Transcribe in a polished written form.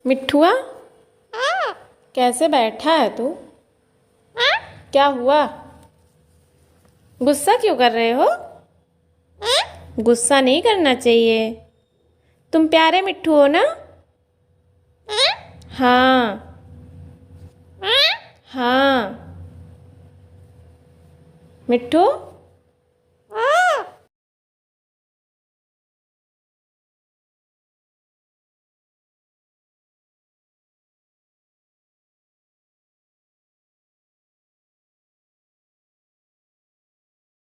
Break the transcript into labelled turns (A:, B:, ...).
A: मिट्ठुआ, कैसे बैठा है तू? क्या हुआ? गुस्सा क्यों कर रहे हो? गुस्सा नहीं करना चाहिए। तुम प्यारे मिट्ठू हो ना? हाँ हाँ। मिट्ठू।